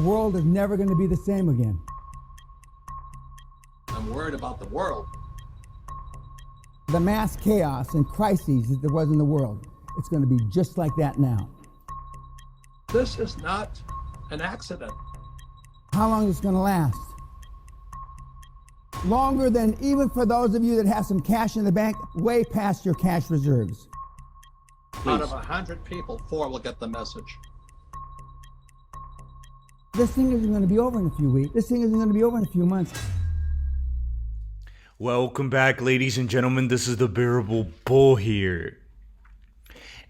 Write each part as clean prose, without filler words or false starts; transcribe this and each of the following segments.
The world is never going to be the same again. I'm worried about the world. The mass chaos and crises that there was in the world, it's going to be just like that now. This is not an accident. How long is it going to last? Longer than, even for those of you that have some cash in the bank, way past your cash reserves. Out of 100 people, 4 will get the message. This thing isn't going to be over in a few weeks. This thing isn't going to be over in a few months. Welcome back, ladies and gentlemen. This is the Bearable Bull here.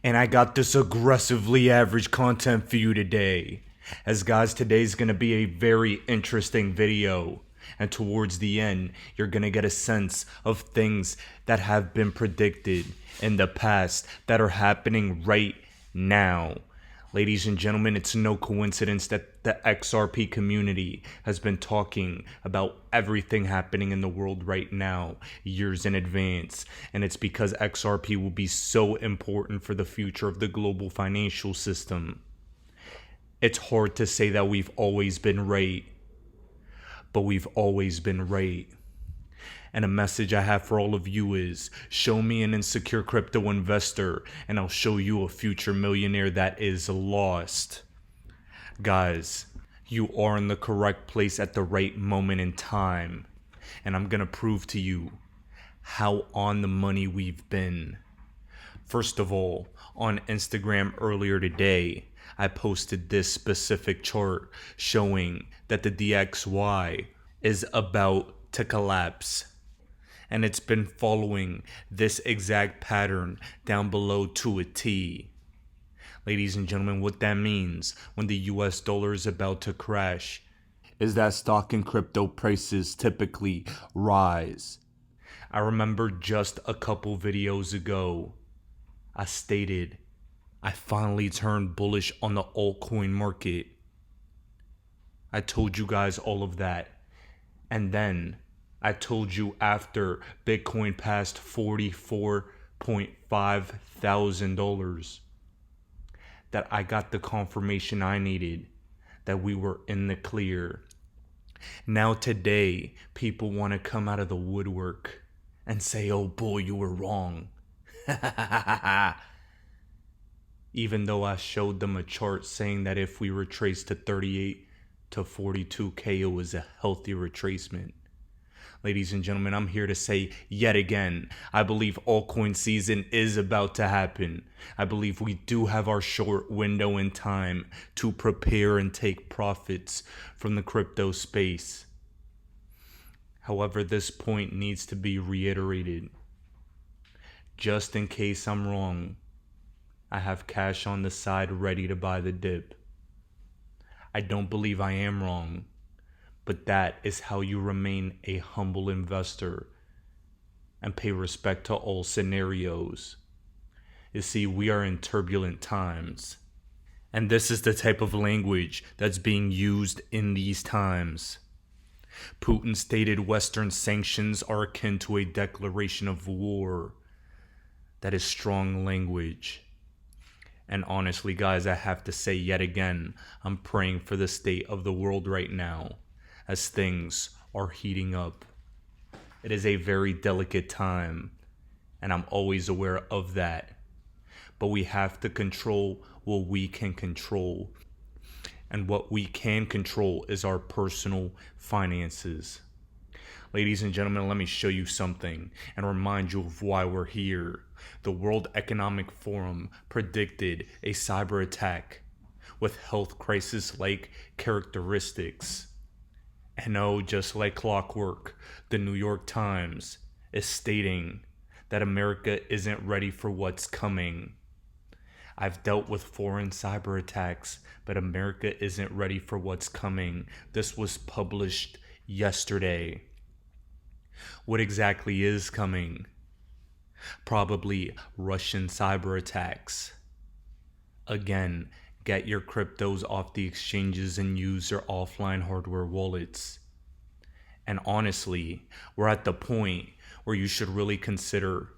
And I got this aggressively average content for you today. As guys, today's going to be a very interesting video. And towards the end, you're going to get a sense of things that have been predicted in the past that are happening right now. Ladies and gentlemen, it's no coincidence that the XRP community has been talking about everything happening in the world right now, years in advance. And it's because XRP will be so important for the future of the global financial system. It's hard to say that we've always been right, but we've always been right. And a message I have for all of you is, show me an insecure crypto investor and I'll show you a future millionaire that is lost. Guys, you are in the correct place at the right moment in time. And I'm going to prove to you how on the money we've been. First of all, on Instagram earlier today, I posted this specific chart showing that the DXY is about to collapse. And it's been following this exact pattern down below to a T. Ladies and gentlemen, what that means when the US dollar is about to crash is that stock and crypto prices typically rise. I remember just a couple videos ago, I stated I finally turned bullish on the altcoin market. I told you guys all of that. And then I told you after Bitcoin passed $44.5 thousand that I got the confirmation I needed that we were in the clear. Now today, people want to come out of the woodwork and say, oh boy, you were wrong. Even though I showed them a chart saying that if we retrace to 38 to 42K, it was a healthy retracement. Ladies and gentlemen, I'm here to say yet again, I believe altcoin season is about to happen. I believe we do have our short window in time to prepare and take profits from the crypto space. However, this point needs to be reiterated. Just in case I'm wrong, I have cash on the side ready to buy the dip. I don't believe I am wrong. But that is how you remain a humble investor and pay respect to all scenarios. You see, we are in turbulent times. And this is the type of language that's being used in these times. Putin stated Western sanctions are akin to a declaration of war. That is strong language. And honestly, guys, I have to say yet again, I'm praying for the state of the world right now, as things are heating up. It is a very delicate time, and I'm always aware of that. But we have to control what we can control. And what we can control is our personal finances. Ladies and gentlemen, let me show you something and remind you of why we're here. The World Economic Forum predicted a cyber attack with health crisis-like characteristics. And oh, just like clockwork, the New York Times is stating that America isn't ready for what's coming. I've dealt with foreign cyber attacks, but America isn't ready for what's coming. This was published yesterday. What exactly is coming? Probably Russian cyber attacks. Again, get your cryptos off the exchanges and use your offline hardware wallets. And honestly, we're at the point where you should really consider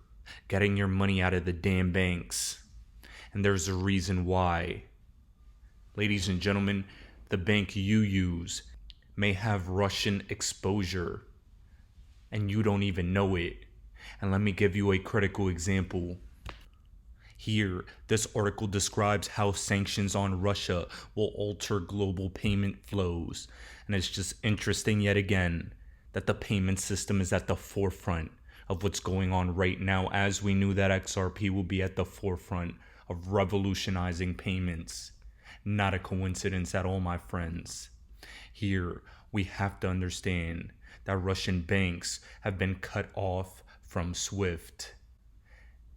getting your money out of the damn banks. And there's a reason why. Ladies and gentlemen, the bank you use may have Russian exposure and you don't even know it. And let me give you a critical example. Here, this article describes how sanctions on Russia will alter global payment flows. And it's just interesting yet again that the payment system is at the forefront of what's going on right now, as we knew that XRP will be at the forefront of revolutionizing payments. Not a coincidence at all, my friends. Here, we have to understand that Russian banks have been cut off from SWIFT.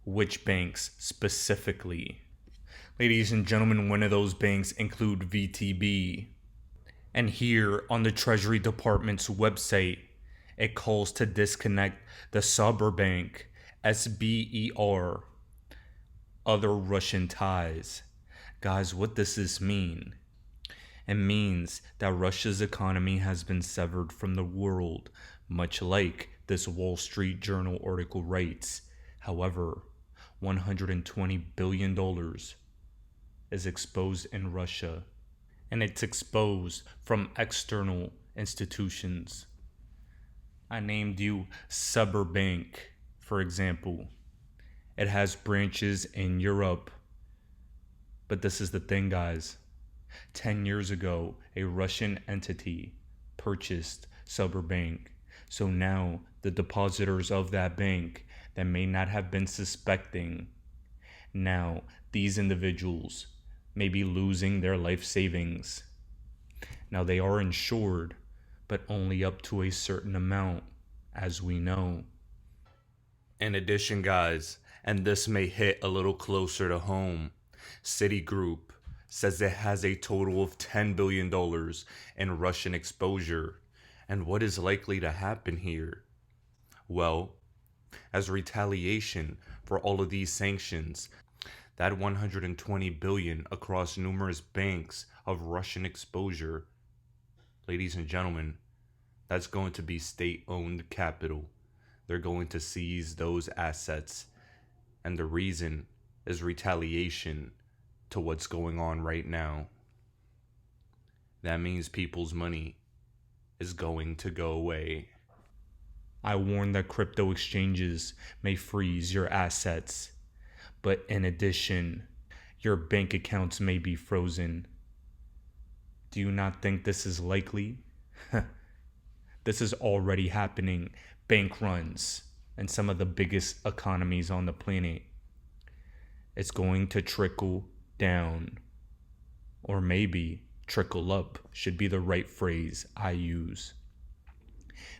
Which banks specifically? Ladies and gentlemen, one of those banks include VTB. And here on the Treasury Department's website, it calls to disconnect the Cyberbank, SBER, other Russian ties. Guys, what does this mean? It means that Russia's economy has been severed from the world, much like this Wall Street Journal article writes. However, $120 billion is exposed in Russia, and it's exposed from external institutions. I named you Cyberbank, for example. It has branches in Europe. But this is the thing, guys. 10 years ago, a Russian entity purchased Cyberbank. So now the depositors of that bank that may not have been suspecting, now these individuals may be losing their life savings. Now they are insured, but only up to a certain amount, as we know. In addition, guys, and this may hit a little closer to home, Citigroup says it has a total of $10 billion in Russian exposure. And what is likely to happen here? Well, as retaliation for all of these sanctions, that $120 billion across numerous banks of Russian exposure, ladies and gentlemen, that's going to be state-owned capital. They're going to seize those assets. And the reason is retaliation to what's going on right now. That means people's money is going to go away. I warn that crypto exchanges may freeze your assets, but in addition, your bank accounts may be frozen. Do you not think this is likely? This is already happening. Bank runs in some of the biggest economies on the planet. It's going to trickle down, or maybe trickle up should be the right phrase I use.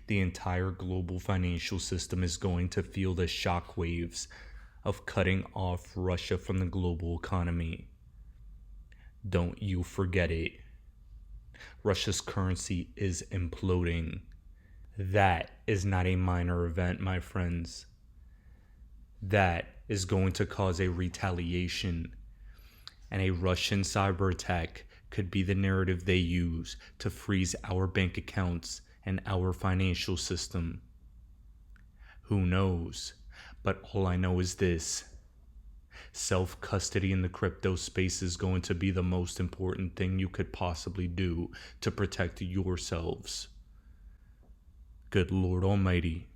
The entire global financial system is going to feel the shockwaves of cutting off Russia from the global economy. Don't you forget it. Russia's currency is imploding. That is not a minor event, my friends. That is going to cause a retaliation, and a Russian cyber attack could be the narrative they use to freeze our bank accounts and our financial system. Who knows? But all I know is this. Self-custody in the crypto space is going to be the most important thing you could possibly do to protect yourselves. Good Lord Almighty.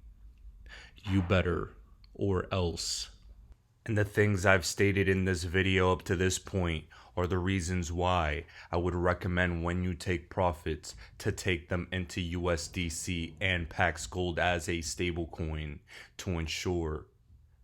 You better, or else. And the things I've stated in this video up to this point are the reasons why I would recommend when you take profits to take them into USDC and Pax Gold as a stablecoin to ensure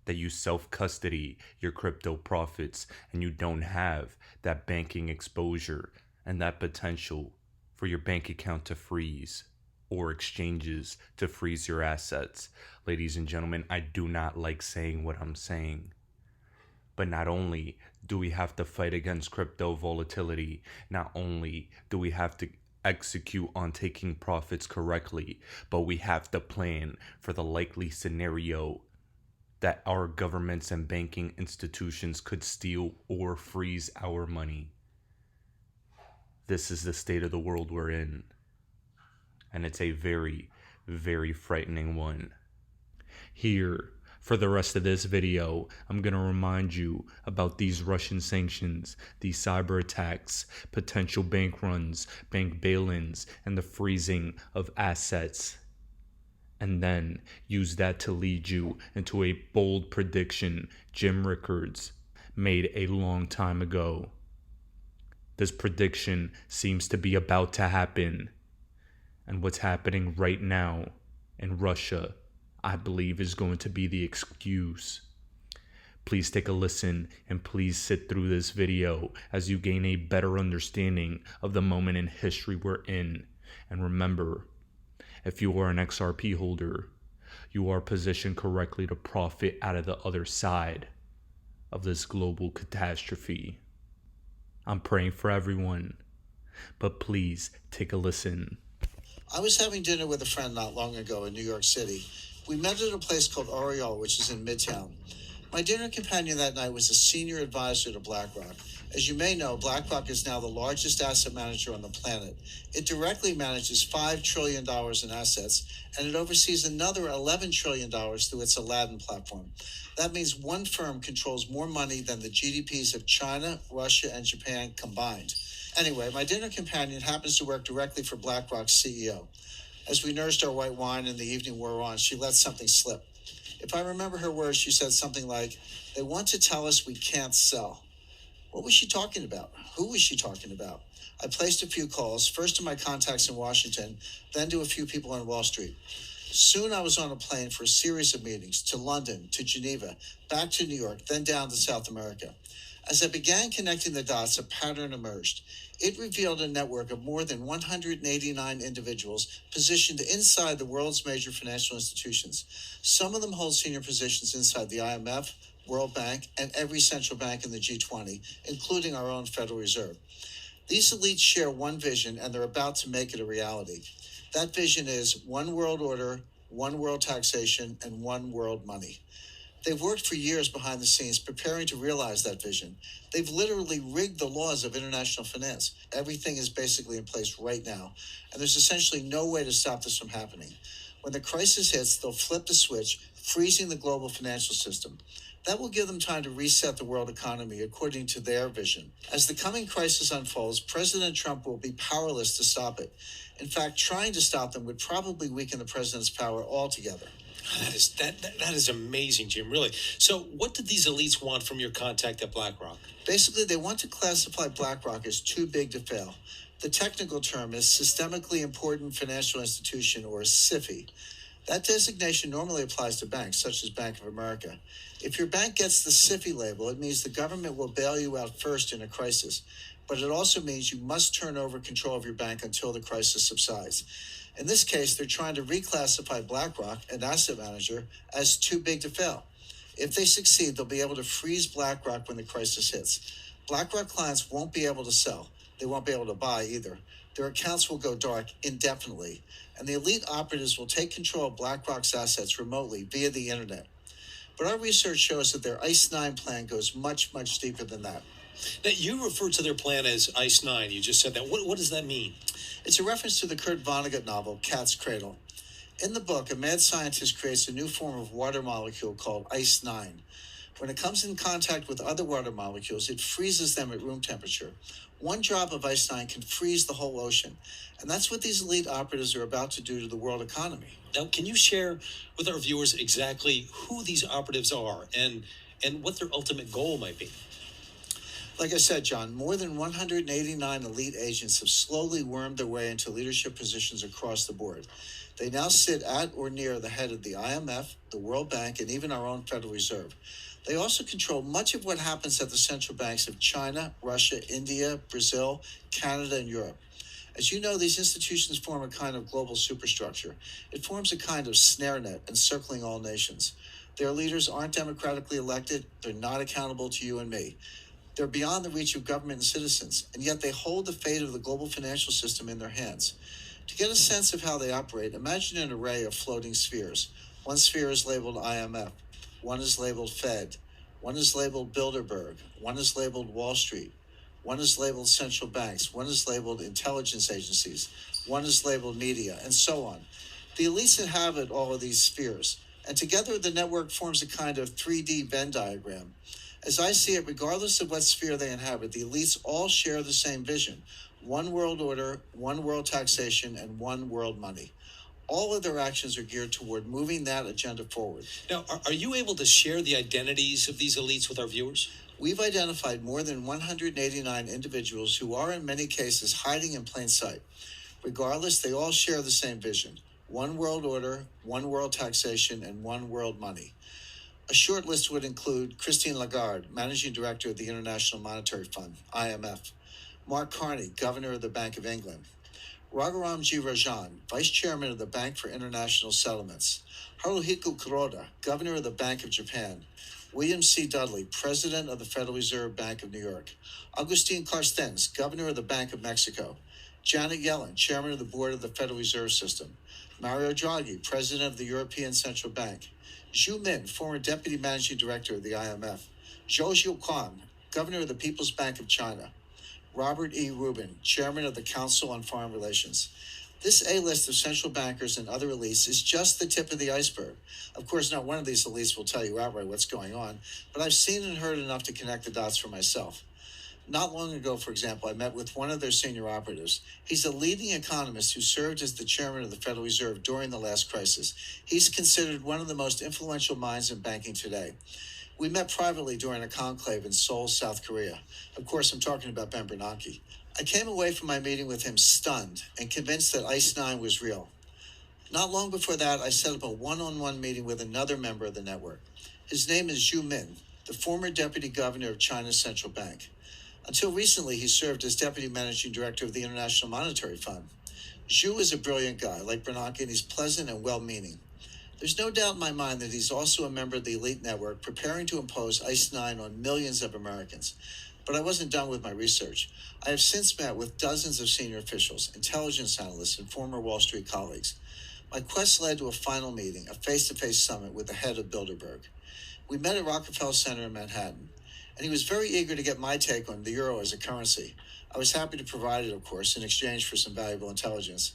that you self-custody your crypto profits and you don't have that banking exposure and that potential for your bank account to freeze or exchanges to freeze your assets. Ladies and gentlemen, I do not like saying what I'm saying. But not only do we have to fight against crypto volatility, not only do we have to execute on taking profits correctly, but we have to plan for the likely scenario that our governments and banking institutions could steal or freeze our money. This is the state of the world we're in. And it's a very, very frightening one. Here, For the rest of this video, I'm going to remind you about these Russian sanctions, these cyber attacks, potential bank runs, bank bail-ins, and the freezing of assets. And then use that to lead you into a bold prediction Jim Rickards made a long time ago. This prediction seems to be about to happen. And what's happening right now in Russia, I believe, is going to be the excuse. Please take a listen and please sit through this video as you gain a better understanding of the moment in history we're in. And remember, if you are an XRP holder, you are positioned correctly to profit out of the other side of this global catastrophe. I'm praying for everyone, but please take a listen. I was having dinner with a friend not long ago in New York City. We met at a place called Oriole, which is in Midtown. My dinner companion that night was a senior advisor to BlackRock. As you may know, BlackRock is now the largest asset manager on the planet. It directly manages $5 trillion in assets, and it oversees another $11 trillion through its Aladdin platform. That means one firm controls more money than the GDPs of China, Russia, and Japan combined. Anyway, my dinner companion happens to work directly for BlackRock's CEO. As we nursed our white wine and the evening wore on, she let something slip. If I remember her words, she said something like, "They want to tell us we can't sell." What was she talking about? Who was she talking about? I placed a few calls, first to my contacts in Washington, then to a few people on Wall Street. Soon I was on a plane for a series of meetings to London, to Geneva, back to New York, then down to South America. As I began connecting the dots, a pattern emerged. It revealed a network of more than 189 individuals positioned inside the world's major financial institutions. Some of them hold senior positions inside the IMF, World Bank, and every central bank in the G20, including our own Federal Reserve. These elites share one vision, and they're about to make it a reality. That vision is one world order, one world taxation, and one world money. They've worked for years behind the scenes preparing to realize that vision. They've literally rigged the laws of international finance. Everything is basically in place right now, and there's essentially no way to stop this from happening. When the crisis hits, they'll flip the switch, freezing the global financial system. That will give them time to reset the world economy according to their vision. As the coming crisis unfolds, President Trump will be powerless to stop it. In fact, trying to stop them would probably weaken the president's power altogether. That is amazing, Jim, really. So what did these elites want from your contact at BlackRock? Basically, they want to classify BlackRock as too big to fail. The technical term is Systemically Important Financial Institution, or SIFI. That designation normally applies to banks, such as Bank of America. If your bank gets the SIFI label, it means the government will bail you out first in a crisis. But it also means you must turn over control of your bank until the crisis subsides. In this case, they're trying to reclassify BlackRock, an asset manager, as too big to fail. If they succeed, they'll be able to freeze BlackRock when the crisis hits. BlackRock clients won't be able to sell. They won't be able to buy either. Their accounts will go dark indefinitely, and the elite operatives will take control of BlackRock's assets remotely via the internet. But our research shows that their ICE 9 plan goes much, much deeper than that. Now, you refer to their plan as ICE 9. You just said that. What does that mean? It's a reference to the Kurt Vonnegut novel, Cat's Cradle. In the book, a mad scientist creates a new form of water molecule called ICE 9. When it comes in contact with other water molecules, it freezes them at room temperature. One drop of ICE 9 can freeze the whole ocean. And that's what these elite operatives are about to do to the world economy. Now, can you share with our viewers exactly who these operatives are and what their ultimate goal might be? Like I said, John, more than 189 elite agents have slowly wormed their way into leadership positions across the board. They now sit at or near the head of the IMF, the World Bank, and even our own Federal Reserve. They also control much of what happens at the central banks of China, Russia, India, Brazil, Canada, and Europe. As you know, these institutions form a kind of global superstructure. It forms a kind of snare net encircling all nations. Their leaders aren't democratically elected. They're not accountable to you and me. They're beyond the reach of government and citizens, and yet they hold the fate of the global financial system in their hands. To get a sense of how they operate, imagine an array of floating spheres. One sphere is labeled IMF. One is labeled Fed. One is labeled Bilderberg. One is labeled Wall Street. One is labeled central banks. One is labeled intelligence agencies. One is labeled media, and so on. The elites inhabit all of these spheres, And together, the network forms a kind of 3D Venn diagram. As I see it, regardless of what sphere they inhabit, the elites all share the same vision: one world order, one world taxation, and one world money. All of their actions are geared toward moving that agenda forward. Now, are you able to share the identities of these elites with our viewers? We've identified more than 189 individuals who are in many cases hiding in plain sight. Regardless, they all share the same vision: one world order, one world taxation, and one world money. A short list would include Christine Lagarde, Managing Director of the International Monetary Fund, IMF; Mark Carney, Governor of the Bank of England; Raghuram G. Rajan, Vice Chairman of the Bank for International Settlements; Haruhiko Kuroda, Governor of the Bank of Japan; William C. Dudley, President of the Federal Reserve Bank of New York; Agustin Carstens, Governor of the Bank of Mexico; Janet Yellen, Chairman of the Board of the Federal Reserve System; Mario Draghi, President of the European Central Bank; Zhu Min, former Deputy Managing Director of the IMF; Zhou Zhiuquan, Governor of the People's Bank of China; Robert E. Rubin, Chairman of the Council on Foreign Relations. This A-list of central bankers and other elites is just the tip of the iceberg. Of course, not one of these elites will tell you outright what's going on, but I've seen and heard enough to connect the dots for myself. Not long ago, for example, I met with one of their senior operatives. He's a leading economist who served as the chairman of the Federal Reserve during the last crisis. He's considered one of the most influential minds in banking today. We met privately during a conclave in Seoul, South Korea. Of course, I'm talking about Ben Bernanke. I came away from my meeting with him stunned and convinced that ICE 9 was real. Not long before that, I set up a one-on-one meeting with another member of the network. His name is Zhu Min, the former deputy governor of China's central bank. Until recently, he served as deputy managing director of the International Monetary Fund. Zhu is a brilliant guy, like Bernanke, and he's pleasant and well-meaning. There's no doubt in my mind that he's also a member of the elite network preparing to impose ICE 9 on millions of Americans. But I wasn't done with my research. I have since met with dozens of senior officials, intelligence analysts, and former Wall Street colleagues. My quest led to a final meeting, a face-to-face summit with the head of Bilderberg. We met at Rockefeller Center in Manhattan, and he was very eager to get my take on the euro as a currency. I was happy to provide it, of course, in exchange for some valuable intelligence.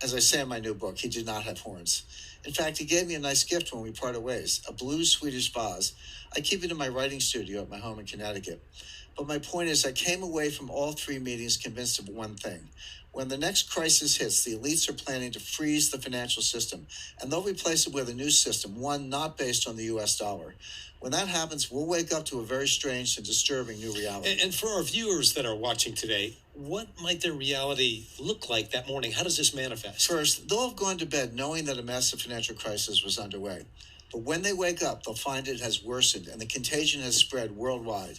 As I say in my new book, he did not have horns. In fact, he gave me a nice gift when we parted ways, a blue Swedish vase. I keep it in my writing studio at my home in Connecticut. But my point is, I came away from all three meetings convinced of one thing. When the next crisis hits, the elites are planning to freeze the financial system, and they'll replace it with a new system, one not based on the U.S. dollar. When that happens, we'll wake up to a very strange and disturbing new reality. And for our viewers that are watching today, what might their reality look like that morning? How does this manifest? First, they'll have gone to bed knowing that a massive financial crisis was underway. But when they wake up, they'll find it has worsened and the contagion has spread worldwide.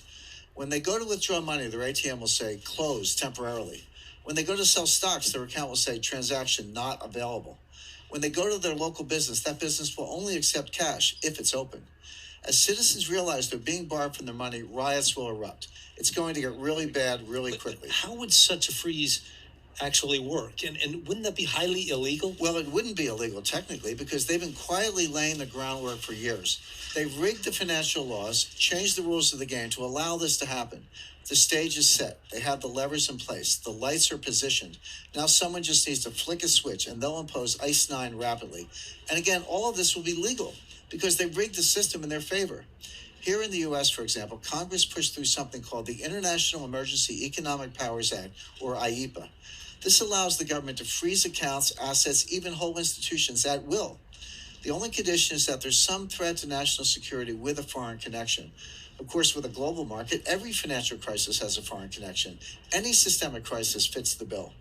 When they go to withdraw money, their ATM will say, closed temporarily. When they go to sell stocks, their account will say, transaction not available. When they go to their local business, that business will only accept cash if it's open. As citizens realize they're being barred from their money, riots will erupt. It's going to get really bad really quickly. How would such a freeze actually work? And wouldn't that be highly illegal? Well, it wouldn't be illegal technically because they've been quietly laying the groundwork for years. They've rigged the financial laws, changed the rules of the game to allow this to happen. The stage is set. They have the levers in place. The lights are positioned. Now someone just needs to flick a switch and they'll impose ICE 9 rapidly. And again, all of this will be legal because they've rigged the system in their favor. Here in the U.S., for example, Congress pushed through something called the International Emergency Economic Powers Act, or IEPA. This allows the government to freeze accounts, assets, even whole institutions at will. The only condition is that there's some threat to national security with a foreign connection. Of course, with a global market, every financial crisis has a foreign connection. Any systemic crisis fits the bill.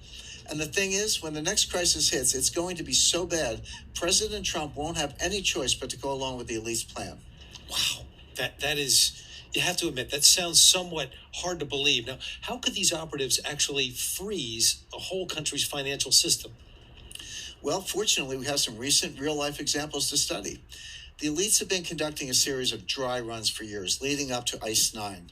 And the thing is, when the next crisis hits, it's going to be so bad, President Trump won't have any choice but to go along with the elite's plan. Wow. That is, you have to admit, that sounds somewhat hard to believe. Now, how could these operatives actually freeze a whole country's financial system? Well, fortunately, we have some recent real-life examples to study. The elites have been conducting a series of dry runs for years, leading up to ICE 9.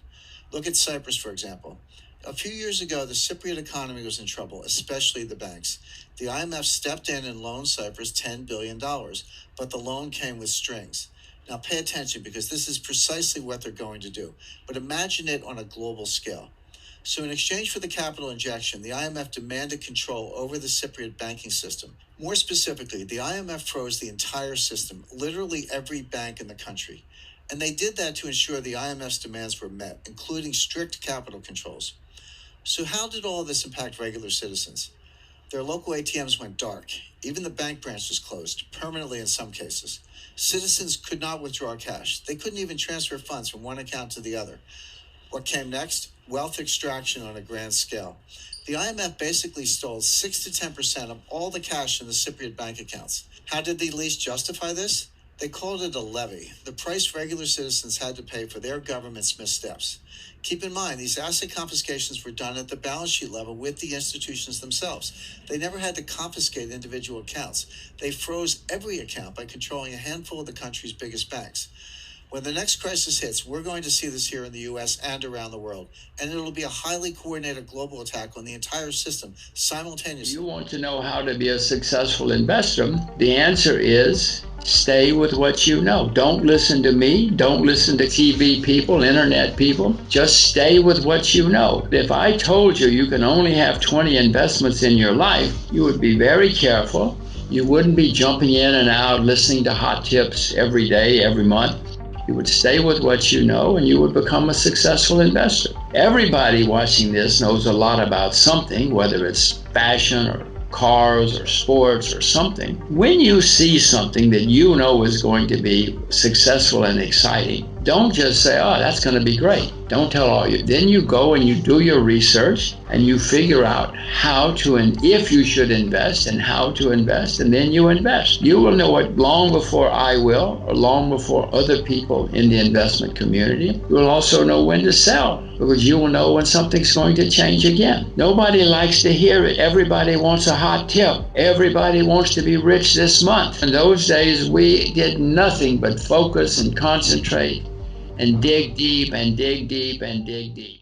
Look at Cyprus, for example. A few years ago, the Cypriot economy was in trouble, especially the banks. The IMF stepped in and loaned Cyprus $10 billion, but the loan came with strings. Now pay attention because this is precisely what they're going to do. But imagine it on a global scale. So in exchange for the capital injection, the IMF demanded control over the Cypriot banking system. More specifically, the IMF froze the entire system, literally every bank in the country. And they did that to ensure the IMF's demands were met, including strict capital controls. So how did all of this impact regular citizens? Their local ATMs went dark. Even the bank branch was closed, permanently in some cases. Citizens could not withdraw cash. They couldn't even transfer funds from one account to the other. What came next? Wealth extraction on a grand scale. The IMF basically stole 6 to 10% of all the cash in the Cypriot bank accounts. How did the elites justify this? They called it a levy, the price regular citizens had to pay for their government's missteps. Keep in mind, these asset confiscations were done at the balance sheet level with the institutions themselves. They never had to confiscate individual accounts. They froze every account by controlling a handful of the country's biggest banks. When the next crisis hits, we're going to see this here in the U.S. and around the world, and it'll be a highly coordinated global attack on the entire system simultaneously. You want to know how to be a successful investor? The answer is stay with what you know. Don't listen to me. Don't listen to TV people, internet people. Just stay with what you know. If I told you you can only have 20 investments in your life, you would be very careful. You wouldn't be jumping in and out, listening to hot tips every day, every month. You would stay with what you know and you would become a successful investor. Everybody watching this knows a lot about something, whether it's fashion or cars or sports or something. When you see something that you know is going to be successful and exciting, don't just say, oh, that's going to be great. Don't tell all you. Then you go and you do your research and you figure out how to and if you should invest and how to invest, and then you invest. You will know it long before I will, or long before other people in the investment community. You will also know when to sell, because you will know when something's going to change again. Nobody likes to hear it. Everybody wants a hot tip. Everybody wants to be rich this month. In those days, we did nothing but focus and concentrate and dig deep and dig deep and dig deep.